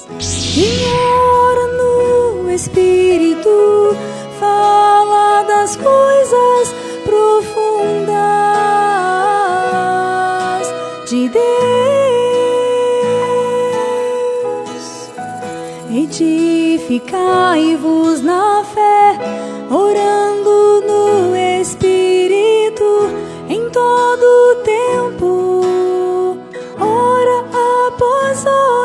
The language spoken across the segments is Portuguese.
Quem ora no Espírito fala das coisas profundas de Deus. Edificai-vos na fé, orando no Espírito em todo o tempo, hora após hora.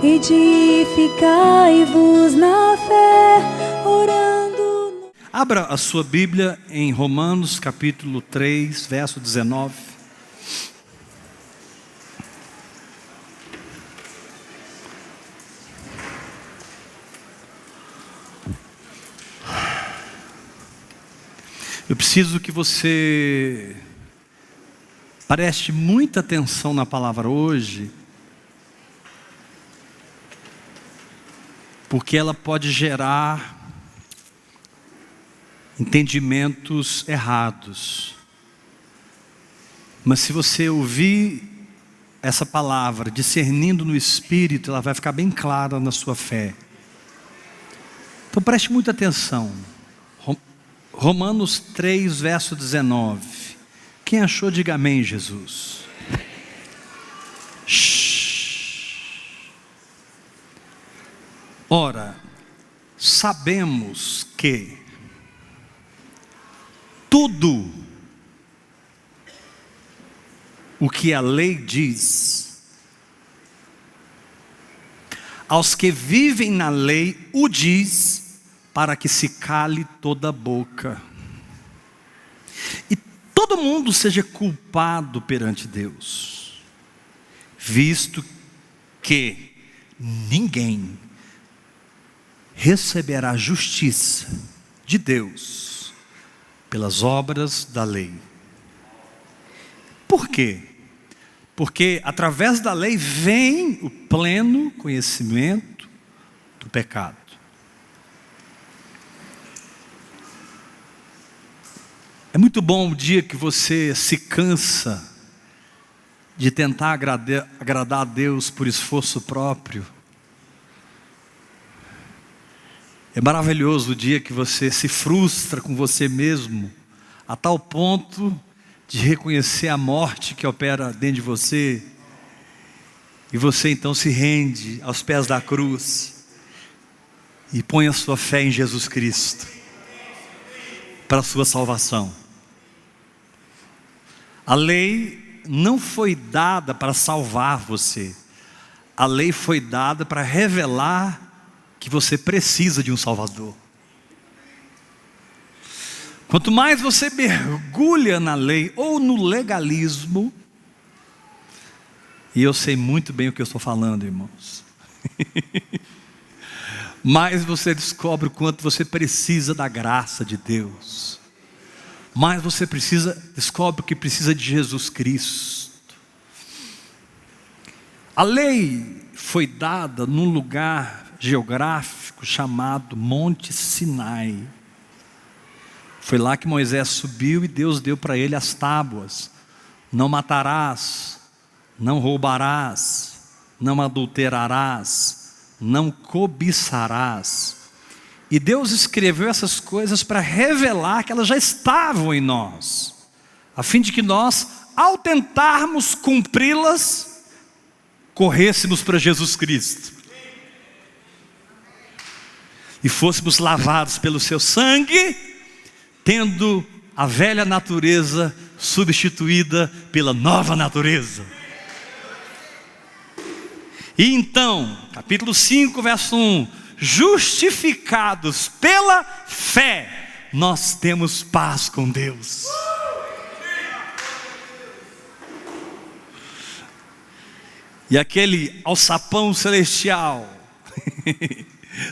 Edificai-vos na fé, orando. Abra a sua Bíblia em Romanos capítulo 3, verso 19. Eu preciso que você preste muita atenção na palavra hoje, porque ela pode gerar entendimentos errados. Mas se você ouvir essa palavra discernindo no Espírito, ela vai ficar bem clara na sua fé. Então preste muita atenção. Romanos 3, verso 19. Quem achou, diga amém, Jesus. Ora, sabemos que tudo o que a lei diz, aos que vivem na lei o diz, para que se cale toda a boca, e todo mundo seja culpado perante Deus, visto que ninguém receberá justiça de Deus pelas obras da lei. Por quê? Porque através da lei vem o pleno conhecimento do pecado. É muito bom o dia que você se cansa de tentar agradar a Deus por esforço próprio. É maravilhoso o dia que você se frustra com você mesmo, a tal ponto de reconhecer a morte que opera dentro de você, e você então se rende aos pés da cruz, e põe a sua fé em Jesus Cristo, para a sua salvação. A lei não foi dada para salvar você. A lei foi dada para revelar que você precisa de um Salvador. Quanto mais você mergulha na lei ou no legalismo, e eu sei muito bem o que eu estou falando, irmãos, mais você descobre o quanto você precisa da graça de Deus. Mas você descobre que precisa de Jesus Cristo. A lei foi dada num lugar geográfico chamado Monte Sinai. Foi lá que Moisés subiu e Deus deu para ele as tábuas. Não matarás, não roubarás, não adulterarás, não cobiçarás. E Deus escreveu essas coisas para revelar que elas já estavam em nós, a fim de que nós, ao tentarmos cumpri-las, corrêssemos para Jesus Cristo e fôssemos lavados pelo seu sangue, tendo a velha natureza substituída pela nova natureza. E então, capítulo 5, verso 1: justificados pela fé, nós temos paz com Deus. E aquele alçapão celestial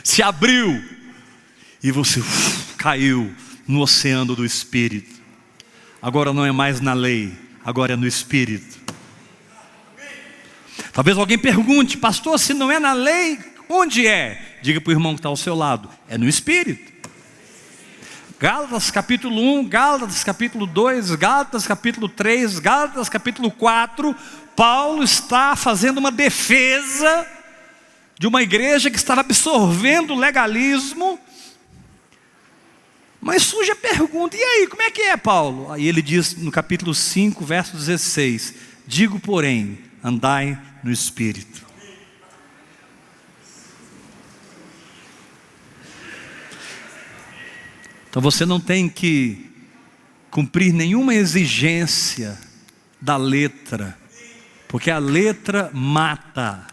se abriu e você caiu no oceano do Espírito. Agora não é mais na lei, agora é no Espírito. Talvez alguém pergunte: pastor, se não é na lei, onde é? Diga para o irmão que está ao seu lado: é no Espírito. Gálatas capítulo 1, Gálatas capítulo 2, Gálatas capítulo 3, Gálatas capítulo 4, Paulo está fazendo uma defesa de uma igreja que estava absorvendo o legalismo. Mas surge a pergunta: e aí, como é que é, Paulo? Aí ele diz no capítulo 5, verso 16: digo, porém, andai no Espírito. Então você não tem que cumprir nenhuma exigência da letra, porque a letra mata,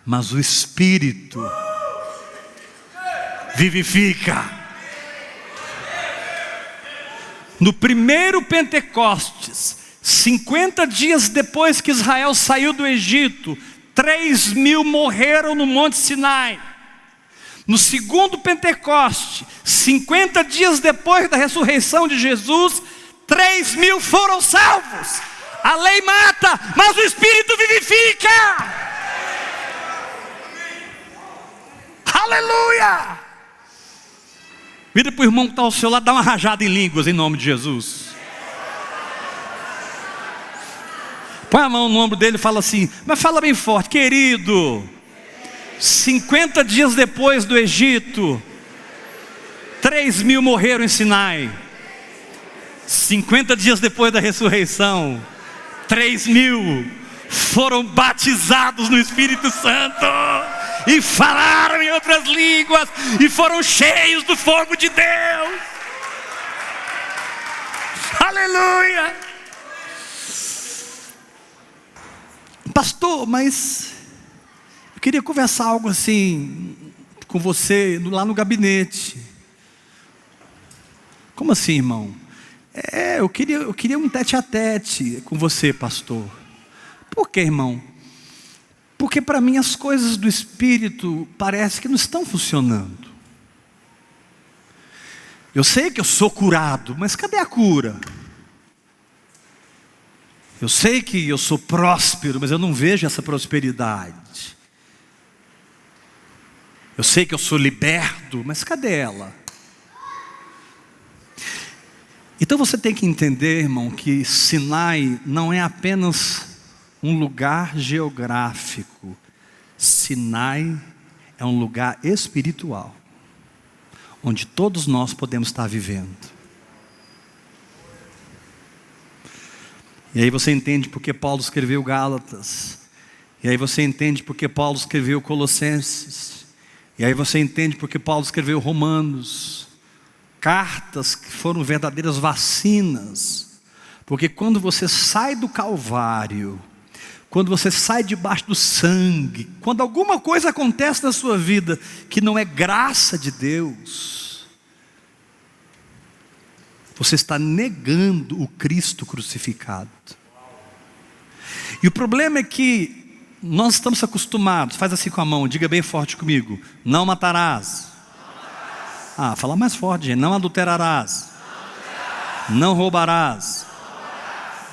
mas o Espírito vivifica. No primeiro Pentecostes, 50 dias depois que Israel saiu do Egito, 3.000 morreram no Monte Sinai. No segundo Pentecoste, 50 dias depois da ressurreição de Jesus, 3.000 foram salvos. A lei mata, mas o Espírito vivifica. Aleluia! Vira para o irmão que está ao seu lado, dá uma rajada em línguas em nome de Jesus. Põe a mão no ombro dele e fala assim, mas fala bem forte: querido, 50 dias depois do Egito, 3.000 morreram em Sinai. 50 dias depois da ressurreição, 3.000 foram batizados no Espírito Santo e falaram em outras línguas e foram cheios do fogo de Deus. Aleluia! Pastor, mas eu queria conversar algo assim com você lá no gabinete. Como assim, irmão? Eu queria um tete-a-tete com você, pastor. Por quê, irmão? Porque para mim as coisas do Espírito parece que não estão funcionando. Eu sei que eu sou curado, mas cadê a cura? Eu sei que eu sou próspero, mas eu não vejo essa prosperidade. Eu sei que eu sou liberto, mas cadê ela? Então você tem que entender, irmão, que Sinai não é apenas um lugar geográfico. Sinai é um lugar espiritual, onde todos nós podemos estar vivendo. E aí você entende porque Paulo escreveu Gálatas. E aí você entende porque Paulo escreveu Colossenses. E aí você entende porque Paulo escreveu Romanos. Cartas que foram verdadeiras vacinas. Porque quando você sai do Calvário, quando você sai debaixo do sangue, quando alguma coisa acontece na sua vida que não é graça de Deus, você está negando o Cristo crucificado. E o problema é que nós estamos acostumados, faz assim com a mão, diga bem forte comigo: não matarás. Fala mais forte, gente. Não adulterarás. Não roubarás.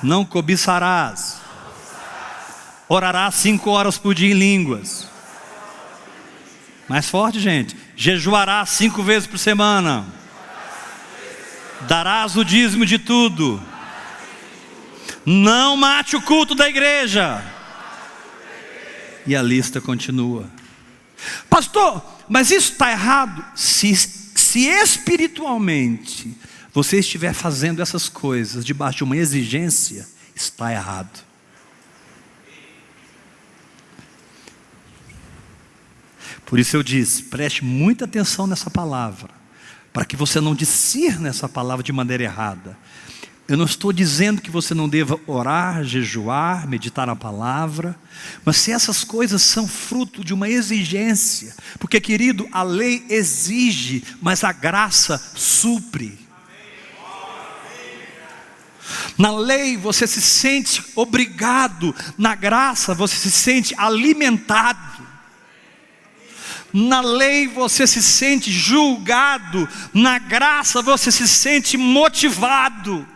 Não cobiçarás. Orarás 5 horas por dia em línguas. Mais forte, gente. Jejuarás 5 vezes por semana. Darás o dízimo de tudo. Não mate o culto da igreja. E a lista continua. Pastor, mas isso está errado? Se espiritualmente você estiver fazendo essas coisas debaixo de uma exigência, está errado. Por isso eu disse, preste muita atenção nessa palavra, para que você não discirna essa palavra de maneira errada. Eu não estou dizendo que você não deva orar, jejuar, meditar na palavra, mas se essas coisas são fruto de uma exigência, porque, querido, a lei exige, mas a graça supre. Na lei você se sente obrigado, na graça você se sente alimentado. Na lei você se sente julgado, na graça você se sente motivado.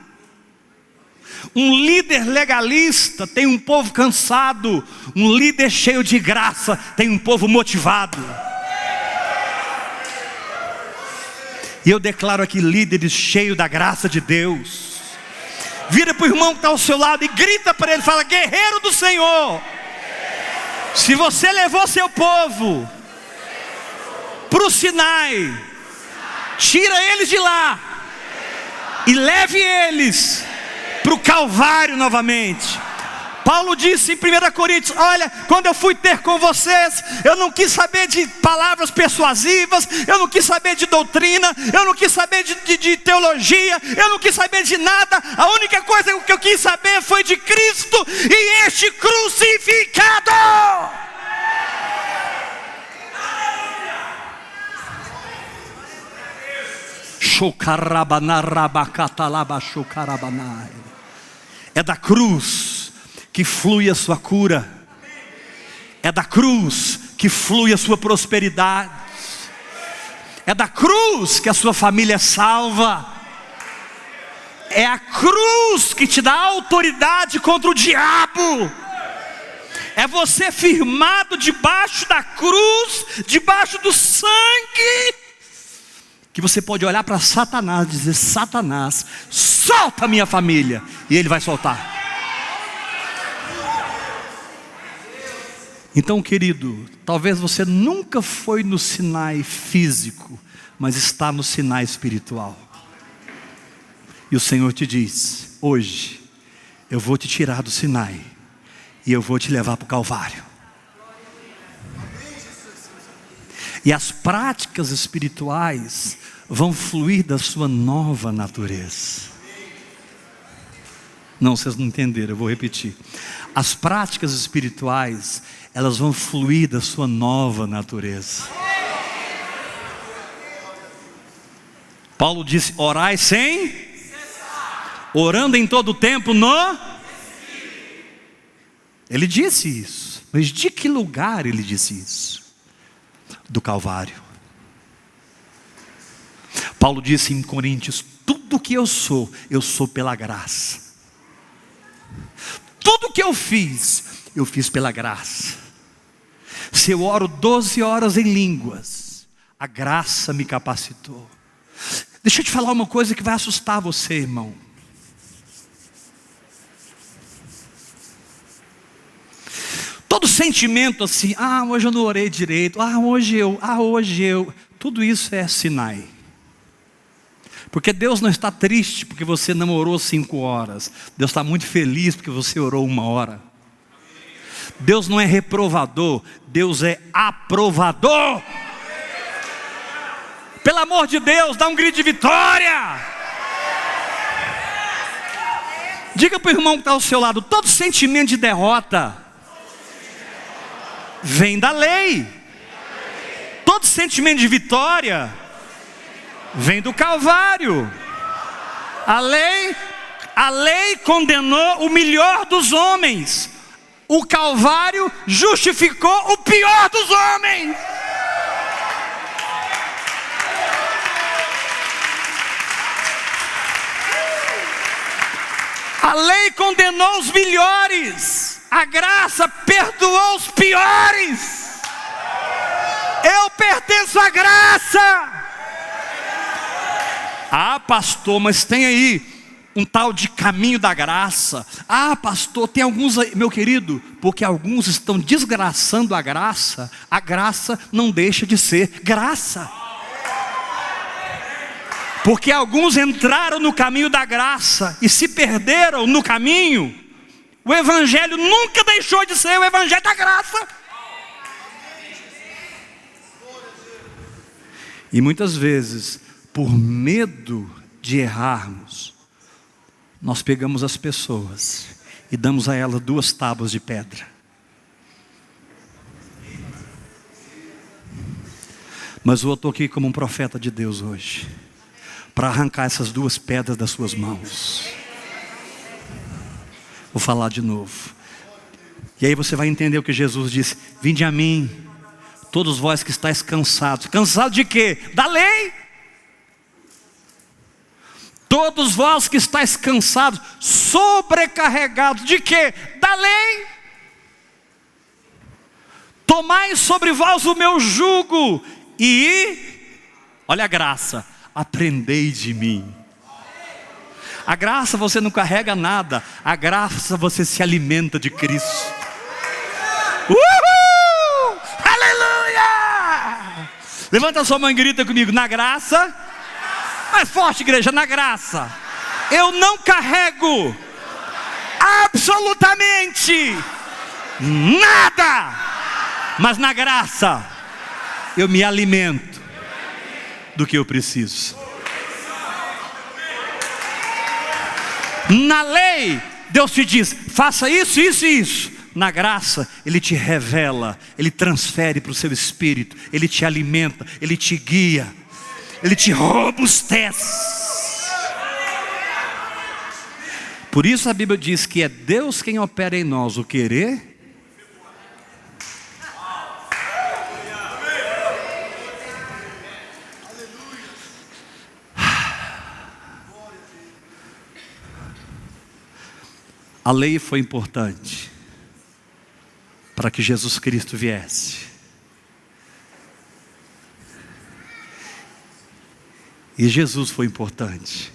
Um líder legalista tem um povo cansado, um líder cheio de graça tem um povo motivado. E eu declaro aqui líderes cheios da graça de Deus. Vira para o irmão que está ao seu lado e grita para ele, fala: guerreiro do Senhor, se você levou seu povo para o Sinai, tira eles de lá e leve eles para o Calvário novamente. Paulo disse em 1 Coríntios: olha, quando eu fui ter com vocês, eu não quis saber de palavras persuasivas, eu não quis saber de doutrina, eu não quis saber de teologia, eu não quis saber de nada. A única coisa que eu quis saber foi de Cristo e este crucificado. É da cruz que flui a sua cura, é da cruz que flui a sua prosperidade, é da cruz que a sua família é salva, é a cruz que te dá autoridade contra o diabo, é você firmado debaixo da cruz, debaixo do sangue, que você pode olhar para Satanás e dizer: Satanás, solta a minha família, e ele vai soltar. Então, querido, talvez você nunca foi no Sinai físico, mas está no Sinai espiritual. E o Senhor te diz: hoje eu vou te tirar do Sinai e eu vou te levar para o Calvário. E as práticas espirituais vão fluir da sua nova natureza. Não, vocês não entenderam, eu vou repetir. As práticas espirituais, elas vão fluir da sua nova natureza. Paulo disse: orai sem cessar, orando em todo o tempo no... Ele disse isso. Mas de que lugar ele disse isso? Do Calvário. Paulo disse em Coríntios: tudo que eu sou pela graça. Tudo que eu fiz pela graça. Se eu oro 12 horas em línguas, a graça me capacitou. Deixa eu te falar uma coisa que vai assustar você, irmão. Todo sentimento assim: hoje eu não orei direito, hoje eu, tudo isso é Sinai. Porque Deus não está triste porque você não orou 5 horas. Deus está muito feliz porque você orou 1 hora. Deus não é reprovador, Deus é aprovador. Pelo amor de Deus, dá um grito de vitória. Diga para o irmão que está ao seu lado: todo sentimento de derrota vem da lei. Todo sentimento de vitória vem do Calvário. A lei condenou o melhor dos homens. O Calvário justificou o pior dos homens. A lei condenou os melhores, a graça perdoou os piores. Eu pertenço à graça. Pastor, mas tem aí um tal de caminho da graça. Pastor, tem alguns aí, meu querido, porque alguns estão desgraçando a graça não deixa de ser graça. Porque alguns entraram no caminho da graça e se perderam no caminho. O evangelho nunca deixou de ser o evangelho da graça. E muitas vezes, por medo de errarmos, nós pegamos as pessoas e damos a elas 2 tábuas de pedra. Mas eu estou aqui como um profeta de Deus hoje, para arrancar essas 2 pedras das suas mãos. Vou falar de novo. E aí você vai entender o que Jesus disse: vinde a mim, todos vós que estáis cansados. Cansados de quê? Da lei. Todos vós que estáis cansados, sobrecarregados de quê? Da lei. Tomai sobre vós o meu jugo e, olha a graça, aprendei de mim. A graça você não carrega nada, a graça você se alimenta de Cristo. Uhul! Aleluia! Levanta a sua mão e grita comigo, na graça. Mais forte, igreja, na graça. Eu não carrego absolutamente nada, mas na graça eu me alimento do que eu preciso. Na lei, Deus te diz, faça isso, isso e isso. Na graça, Ele te revela, Ele transfere para o seu espírito, Ele te alimenta, Ele te guia, Ele te robustece. Por isso a Bíblia diz que é Deus quem opera em nós o querer. A lei foi importante para que Jesus Cristo viesse. E Jesus foi importante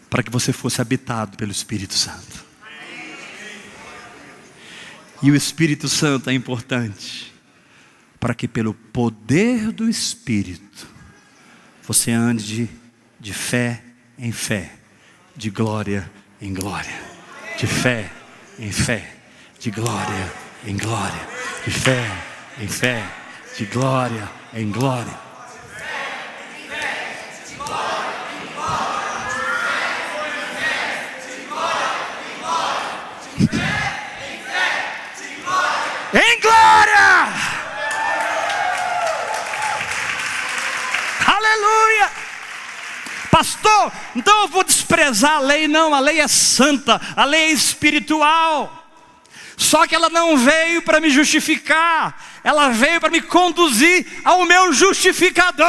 para que você fosse habitado pelo Espírito Santo. E o Espírito Santo é importante para que pelo poder do Espírito você ande de fé em fé, de glória em glória, de fé em fé, de glória em glória, de fé em fé, de glória em glória. Em glória! Aleluia! Pastor, então eu vou desprezar a lei? Não, a lei é santa, a lei é espiritual. Só que ela não veio para me justificar, ela veio para me conduzir ao meu justificador.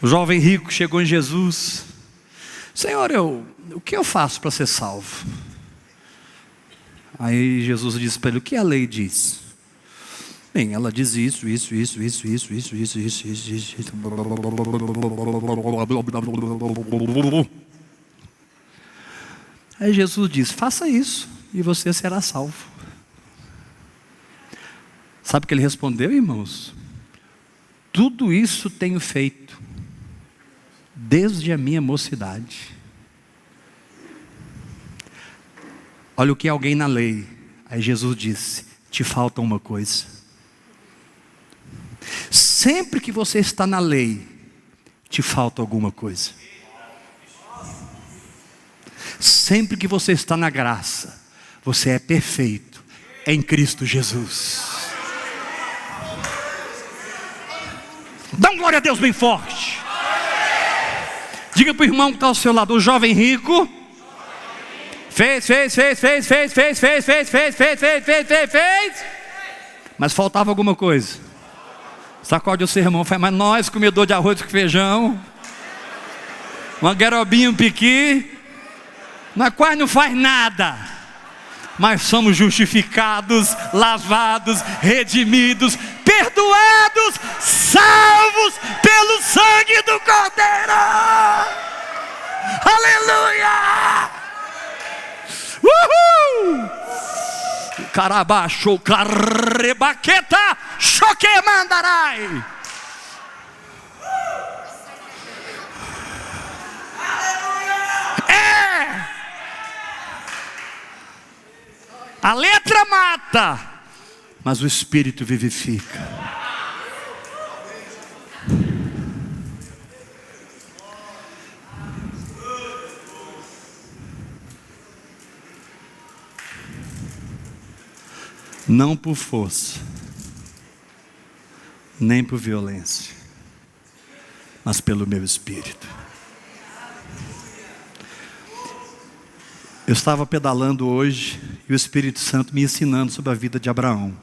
O jovem rico chegou em Jesus. Senhor, o que eu faço para ser salvo? Aí Jesus disse para ele, o que a lei diz? Bem, ela diz isso. Aí Jesus disse, faça isso e você será salvo. Sabe o que ele respondeu, irmãos? Tudo isso tenho feito desde a minha mocidade. Olha o que é alguém na lei. Aí Jesus disse, te falta uma coisa. Sempre que você está na lei, te falta alguma coisa. Sempre que você está na graça, você é perfeito em Cristo Jesus. Dá um glória a Deus bem forte. Diga para o irmão que está ao seu lado, o jovem rico fez. Mas faltava alguma coisa. Sacode o seu irmão, faz, mas nós, comedor de arroz com feijão, uma guerobinha, um piqui, nós quase não faz nada, mas somos justificados, lavados, redimidos, perdoados, salvos pelo sangue do Cordeiro. Aleluia! Uhul! Carabacho, carrebaqueta, choque mandarai. É! A letra mata, mas o Espírito vivifica. Não por força, nem por violência, mas pelo meu Espírito. Eu estava pedalando hoje e o Espírito Santo me ensinando sobre a vida de Abraão.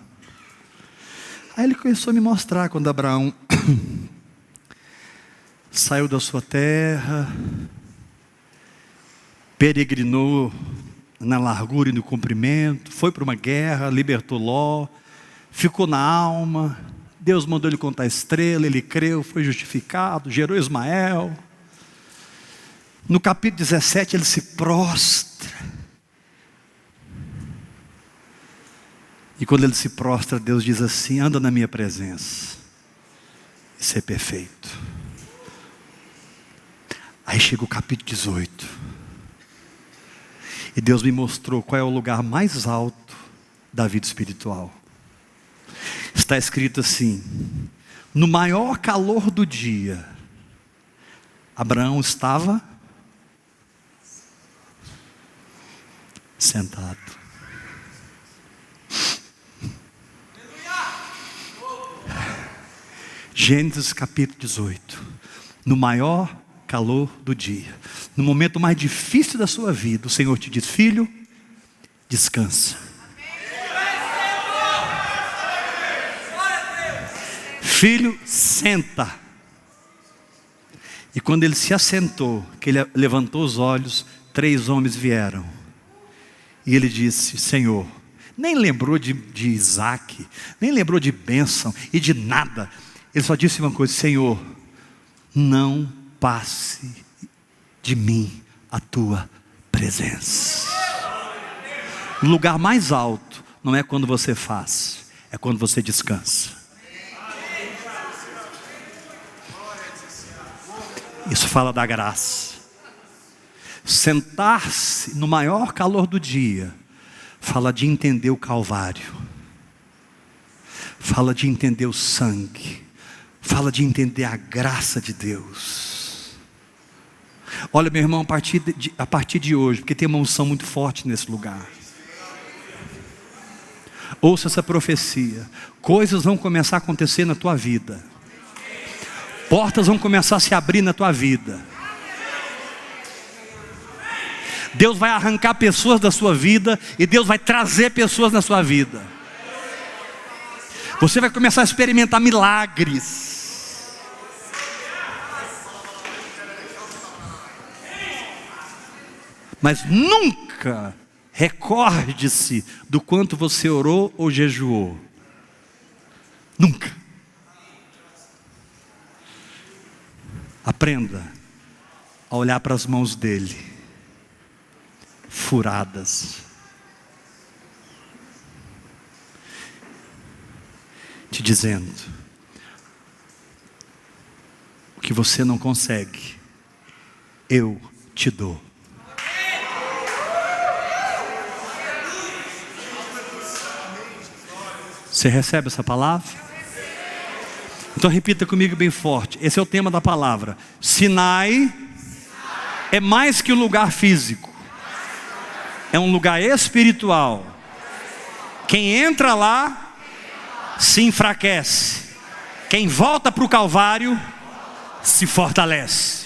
Aí ele começou a me mostrar quando Abraão saiu da sua terra, peregrinou na largura e no comprimento, foi para uma guerra, libertou Ló, ficou na alma. Deus mandou ele contar a estrela, ele creu, foi justificado, gerou Ismael. No capítulo 17 ele se prostra. E quando ele se prostra, Deus diz assim: anda na minha presença e ser perfeito. Aí chega o capítulo 18. E Deus me mostrou qual é o lugar mais alto da vida espiritual. Está escrito assim: no maior calor do dia, Abraão estava sentado. Gênesis capítulo 18. No maior calor do dia, no momento mais difícil da sua vida, o Senhor te diz: filho, descansa. Filho, senta. E quando ele se assentou, que ele levantou os olhos, 3 homens vieram. E ele disse: Senhor, nem lembrou de Isaac, nem lembrou de bênção e de nada. Ele só disse uma coisa: Senhor, não passe de mim a tua presença. O lugar mais alto não é quando você faz, é quando você descansa. Isso fala da graça. Sentar-se no maior calor do dia fala de entender o Calvário, fala de entender o sangue, fala de entender a graça de Deus. Olha, meu irmão, a partir de hoje, porque tem uma unção muito forte nesse lugar, ouça essa profecia: coisas vão começar a acontecer na tua vida, portas vão começar a se abrir na tua vida. Deus vai arrancar pessoas da sua vida e Deus vai trazer pessoas na sua vida. Você vai começar a experimentar milagres. Mas nunca recorde-se do quanto você orou ou jejuou. Nunca. Aprenda a olhar para as mãos dele, furadas, te dizendo: o que você não consegue, eu te dou. Você recebe essa palavra? Então repita comigo bem forte. Esse é o tema da palavra. Sinai é mais que um lugar físico, é um lugar espiritual. Quem entra lá se enfraquece, quem volta para o Calvário se fortalece.